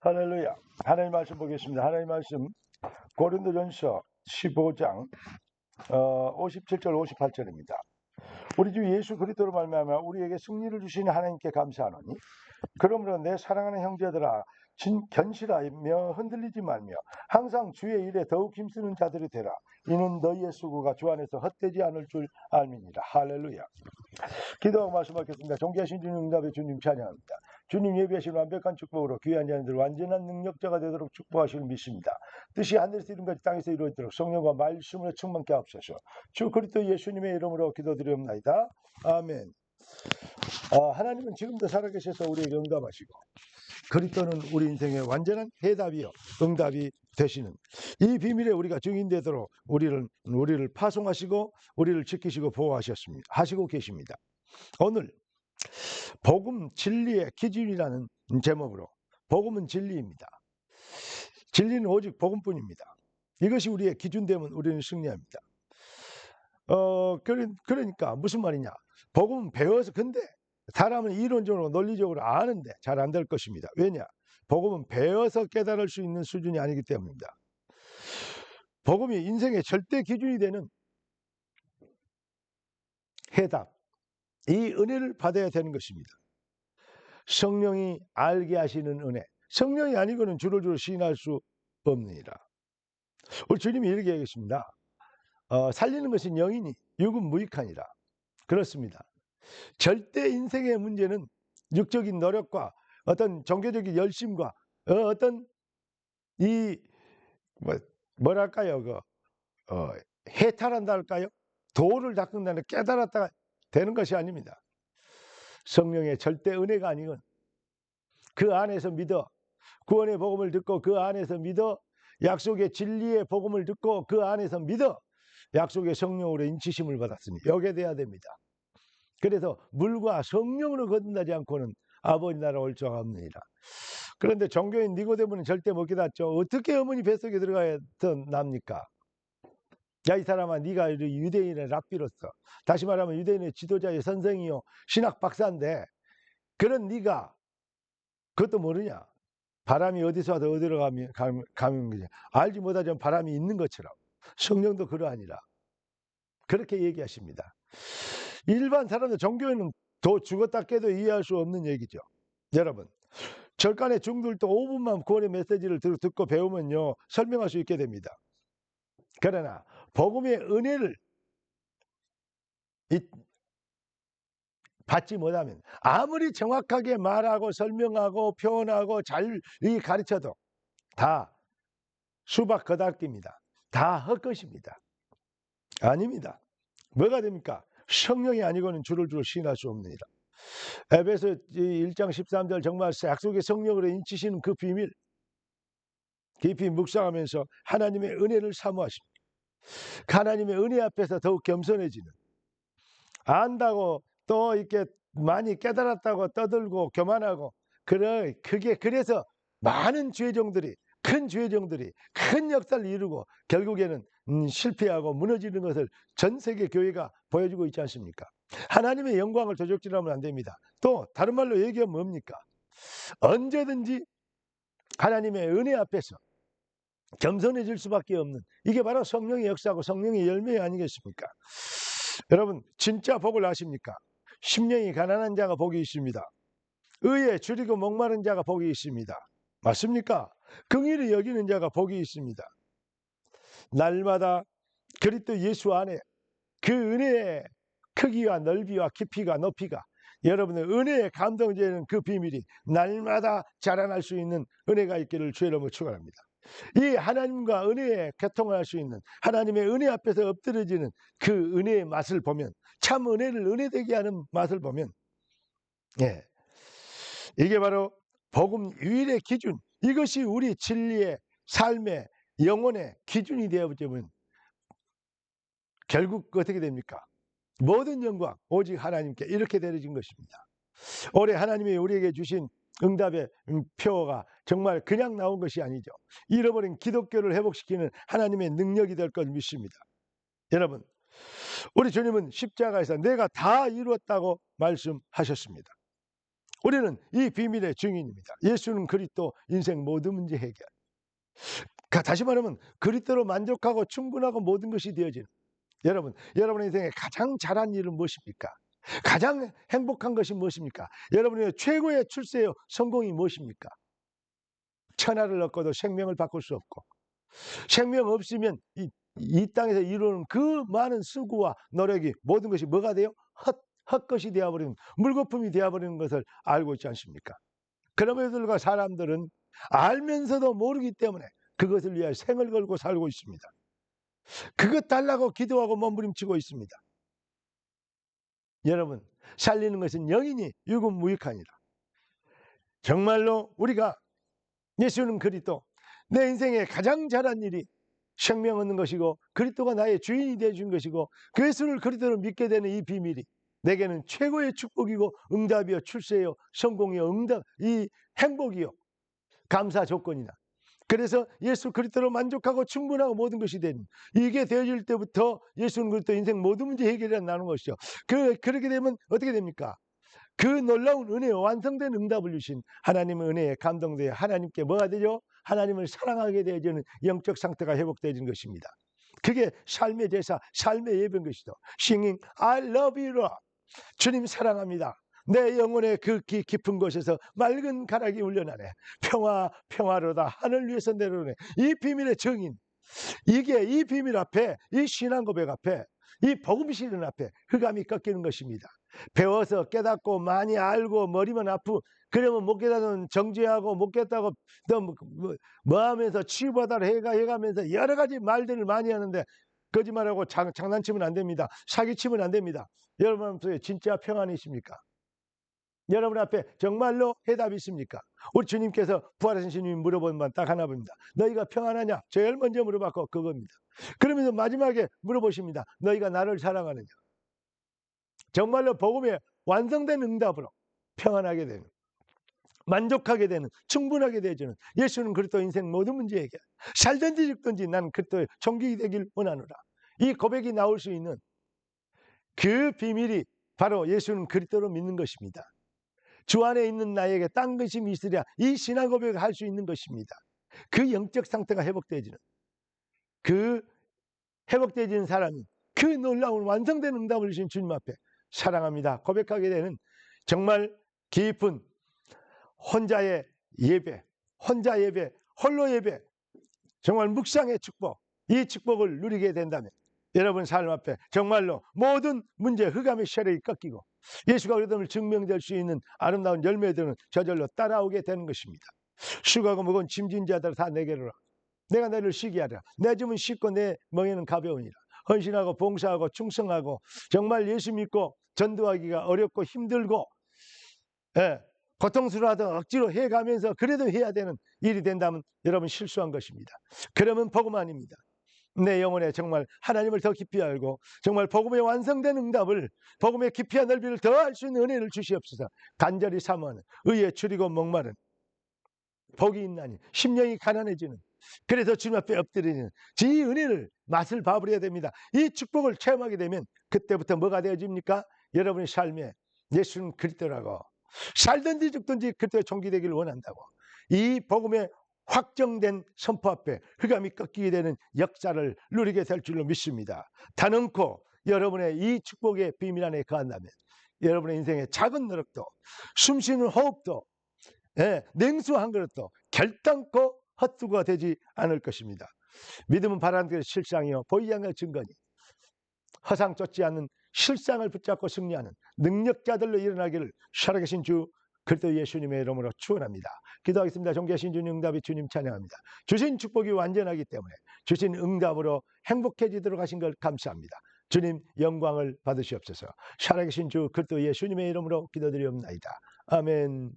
할렐루야. 하나님 말씀 보겠습니다. 하나님 말씀 고린도전서 15장 57절 58절입니다. 우리 주 예수 그리스도로 말미암아 우리에게 승리를 주신 하나님께 감사하노니 그러므로 내 사랑하는 형제들아 견실하며 흔들리지 말며 항상 주의 일에 더욱 힘쓰는 자들이 되라. 이는 너희의 수고가 주 안에서 헛되지 않을 줄 알미니라. 할렐루야. 기도하고 말씀하겠습니다. 존귀하신 주님 응답의 주님 찬양합니다. 주님 예비하신 완벽한 축복으로 귀한 자녀들 완전한 능력자가 되도록 축복하시길 믿습니다. 뜻이 하늘에서 이룬같이 땅에서 이루어지도록 성령과 말씀으로 충만케 하옵소서. 주 그리스도 예수님의 이름으로 기도드리옵나이다. 아멘. 하나님은 지금도 살아계셔서 우리에게 응답하시고 그리스도는 우리 인생의 완전한 해답이요 응답이 되시는 이 비밀에 우리가 증인되도록 우리를 파송하시고 우리를 지키시고 보호하셨습니다. 하시고 계십니다. 오늘 복음 진리의 기준이라는 제목으로 복음은 진리입니다. 진리는 오직 복음뿐입니다. 이것이 우리의 기준되면 우리는 승리합니다. 그러니까 무슨 말이냐? 복음은 배워서 근데 사람은 이론적으로 논리적으로 아는데 잘 안 될 것입니다. 왜냐? 복음은 배워서 깨달을 수 있는 수준이 아니기 때문입니다. 복음이 인생의 절대 기준이 되는 해답, 이 은혜를 받아야 되는 것입니다. 성령이 알게 하시는 은혜, 성령이 아니고는 주를 시인할 수 없느니라. 우리 주님이 이렇게 얘기했습니다. 살리는 것은 영이니 육은 무익하니라. 그렇습니다. 절대 인생의 문제는 육적인 노력과 어떤 종교적인 열심과 어떤 뭐랄까요? 해탈한다 할까요? 도를 닦는다는 깨달았다가 되는 것이 아닙니다. 성령의 절대 은혜가 아니건 그 안에서 믿어 구원의 복음을 듣고 그 안에서 믿어 약속의 진리의 복음을 듣고 그 안에서 믿어 약속의 성령으로 인치심을 받았으니 여기에 돼야 됩니다. 그래서 물과 성령으로 거듭나지 않고는 아버지 나라 올 자가 없느니라. 그런데 종교인 니고데모는 절대 못 깨닫죠. 어떻게 어머니 뱃속에 들어가야 납니까? 야, 이 사람아, 네가 유대인의 랍비로서, 다시 말하면 유대인의 지도자의 선생이요 신학 박사인데 그런 네가 그것도 모르냐? 바람이 어디서 와서 어디로 가면 거냐? 알지 못하지만 바람이 있는 것처럼 성령도 그러하니라. 그렇게 얘기하십니다. 일반 사람들 종교인은 더 죽었다 깨도 이해할 수 없는 얘기죠. 여러분, 절간에 중들도 5분만 구원의 메시지를 듣고 배우면요 설명할 수 있게 됩니다. 그러나 복음의 은혜를 받지 못하면 아무리 정확하게 말하고 설명하고 표현하고 잘 가르쳐도 다 수박 거닥깁니다. 다 헛것입니다. 아닙니다. 뭐가 됩니까? 성령이 아니고는 주를 시인할 수 없느니라. 에베소 1장 13절 정말 약속의 성령으로 인치시는 그 비밀 깊이 묵상하면서 하나님의 은혜를 사모하십니다. 하나님의 은혜 앞에서 더욱 겸손해지는, 안다고 또 이렇게 많이 깨달았다고 떠들고 교만하고 그래서 많은 큰 죄종들이 큰 역사를 이루고 결국에는 실패하고 무너지는 것을 전 세계 교회가 보여주고 있지 않습니까? 하나님의 영광을 도적질하면 안 됩니다. 또 다른 말로 얘기하면 뭡니까? 언제든지 하나님의 은혜 앞에서 겸손해질 수밖에 없는, 이게 바로 성령의 역사고 성령의 열매 아니겠습니까? 여러분, 진짜 복을 아십니까? 심령이 가난한 자가 복이 있습니다. 의에 줄이고 목마른 자가 복이 있습니다. 맞습니까? 긍휼히 여기는 자가 복이 있습니다. 날마다 그리스도 예수 안에 그 은혜의 크기와 넓이와 깊이가 높이가, 여러분의 은혜의 감동되는 그 비밀이 날마다 자라날 수 있는 은혜가 있기를 주의 이름으로 축원합니다. 이 하나님과 은혜에 교통을 할 수 있는, 하나님의 은혜 앞에서 엎드려지는 그 은혜의 맛을 보면, 참 은혜를 은혜되게 하는 맛을 보면, 이게 바로 복음 유일의 기준, 이것이 우리 진리의 삶의 영혼의 기준이 되어버리면 결국 어떻게 됩니까? 모든 영광 오직 하나님께 이렇게 되어진 것입니다. 올해 하나님이 우리에게 주신 응답의 표가 정말 그냥 나온 것이 아니죠. 잃어버린 기독교를 회복시키는 하나님의 능력이 될 걸 믿습니다. 여러분, 우리 주님은 십자가에서 내가 다 이루었다고 말씀하셨습니다. 우리는 이 비밀의 증인입니다. 예수는 그리스도 인생 모든 문제 해결. 다시 말하면 그리스도로 만족하고 충분하고 모든 것이 되어지는, 여러분의 인생에 가장 잘한 일은 무엇입니까? 가장 행복한 것이 무엇입니까? 여러분의 최고의 출세의 성공이 무엇입니까? 천하를 얻고도 생명을 바꿀 수 없고, 생명 없으면 이 땅에서 이루는 그 많은 수고와 노력이 모든 것이 뭐가 돼요? 헛것이 되어버리는, 물거품이 되어버리는 것을 알고 있지 않습니까? 그럼에도 불구하고 사람들은 알면서도 모르기 때문에 그것을 위하여 생을 걸고 살고 있습니다. 그것 달라고 기도하고 몸부림치고 있습니다. 여러분, 살리는 것은 영이니 유급무익하니라. 정말로 우리가 예수는 그리스도, 내 인생에 가장 잘한 일이 생명 얻는 것이고 그리스도가 나의 주인이 되어준 것이고 그 예수를 그리스도로 믿게 되는 이 비밀이 내게는 최고의 축복이고 응답이요 출세요 성공이요 응답, 이 행복이요 감사 조건이다. 그래서 예수 그리스도로 만족하고 충분하고 모든 것이 되는, 이게 되어질 때부터 예수는 그리스도 인생 모든 문제 해결이 나는 것이죠. 그렇게 되면 어떻게 됩니까? 그 놀라운 은혜와 완성된 응답을 주신 하나님의 은혜에 감동되어 하나님께 뭐가 되죠? 하나님을 사랑하게 되어지는 영적 상태가 회복되어지는 것입니다. 그게 삶의 제사, 삶의 예배인 것이죠. Singing I love you Lord. 주님 사랑합니다. 내 영혼의 그 깊은 곳에서 맑은 가락이 울려나네. 평화로다. 하늘 위에서 내려오네. 이 비밀의 증인, 이게 이 비밀 앞에, 이 신앙 고백 앞에, 이 복음 실현 앞에 흑암이 꺾이는 것입니다. 배워서 깨닫고 많이 알고 머리만 아프, 그러면 못 깨닫는 정죄하고 못 깨닫고 뭐 하면서 치유받아라 해가면서 여러 가지 말들을 많이 하는데 거짓말하고 장난치면 안 됩니다. 사기치면 안 됩니다. 여러분 앞에 진짜 평안이십니까? 여러분 앞에 정말로 해답이 있습니까? 우리 주님께서 부활하신 주님이 물어본 건 딱 하나입니다. 너희가 평안하냐? 제일 먼저 물어봤고 그겁니다. 그러면서 마지막에 물어보십니다. 너희가 나를 사랑하느냐? 정말로 복음의 완성된 응답으로 평안하게 되는, 만족하게 되는, 충분하게 되어지는 예수는 그리스도 인생 모든 문제 해결. 살든지 죽든지 나는 그리스도의 종깃이 되길 원하노라. 이 고백이 나올 수 있는 그 비밀이 바로 예수는 그리스도로 믿는 것입니다. 주 안에 있는 나에게 딴 것이 있으랴, 이 신앙 고백을 할 수 있는 것입니다. 그 영적 상태가 회복되어지는, 그 회복되어지는 사람이 그 놀라운 완성된 응답을 주신 주님 앞에 사랑합니다 고백하게 되는 정말 깊은 혼자의 예배, 혼자 예배, 홀로 예배, 정말 묵상의 축복, 이 축복을 누리게 된다면 여러분 삶 앞에 정말로 모든 문제, 흑암의 세력이 꺾이고 예수가 그리스도를 증명될 수 있는 아름다운 열매들은 저절로 따라오게 되는 것입니다. 수고하고 무거운 짐진 자들 다 내게로 와. 내가 너를 쉬게 하리라. 내 짐은 쉽고 내 멍에는 가벼우니라. 헌신하고 봉사하고 충성하고 정말 예수 믿고 전도하기가 어렵고 힘들고 고통스러워도 억지로 해가면서 그래도 해야 되는 일이 된다면 여러분 실수한 것입니다. 그러면 복음 아닙니다. 내 영혼에 정말 하나님을 더 깊이 알고 정말 복음의 완성된 응답을, 복음의 깊이와 넓이를 더 알 수 있는 은혜를 주시옵소서. 간절히 사모하는, 의에 줄이고 목마른 복이 있나니 심령이 가난해지는, 그래서 주님 앞에 엎드리는 이 은혜를 맛을 봐버려야 됩니다. 이 축복을 체험하게 되면 그때부터 뭐가 되어집니까? 여러분의 삶에 예수는 그리스도라고, 살든지 죽든지 그리스도의 종기 되기를 원한다고, 이 복음의 확정된 선포 앞에 흑암이 꺾이게 되는 역사를 누리게 될 줄로 믿습니다. 단언코 여러분의 이 축복의 비밀 안에 거한다면 여러분의 인생의 작은 노력도, 숨쉬는 호흡도, 냉수 한 그릇도 결단코 헛수고가 되지 않을 것입니다. 믿음은 바라는 그 실상이요 보이지 않는 증거니, 허상 쫓지 않는 실상을 붙잡고 승리하는 능력자들로 일어나기를 살아계신 주 그리스도 예수님의 이름으로 축원합니다. 기도하겠습니다. 존귀하신 주님, 응답이 주님 찬양합니다. 주신 축복이 완전하기 때문에 주신 응답으로 행복해지도록 하신 걸 감사합니다. 주님 영광을 받으시옵소서. 살아계신 주 그리스도 예수님의 이름으로 기도드리옵나이다. 아멘.